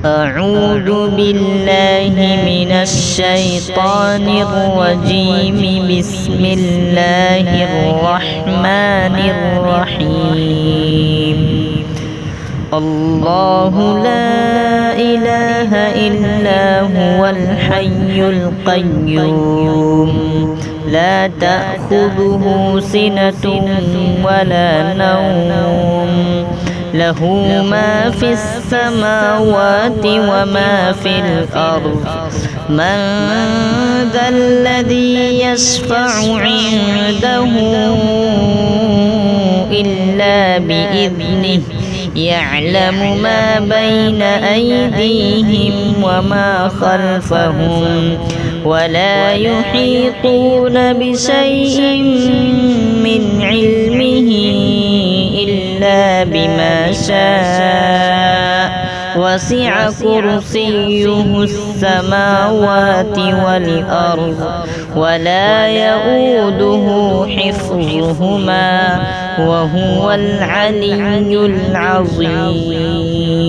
أعوذ بالله من الشيطان الرجيم. بسم الله الرحمن الرحيم. الله لا إله إلا هو الحي القيوم لا تأخذه سنة ولا نوم له ما في السماوات وما في الأرض. من ذا الذي يشفع عنده إلا بإذنه يعلم ما بين أيديهم وما خلفهم ولا يحيطون بشيء من علمه إلا بما شاء. وسع كرسيه السماوات والأرض ولا يؤوده حفظهما وهو العلي العظيم.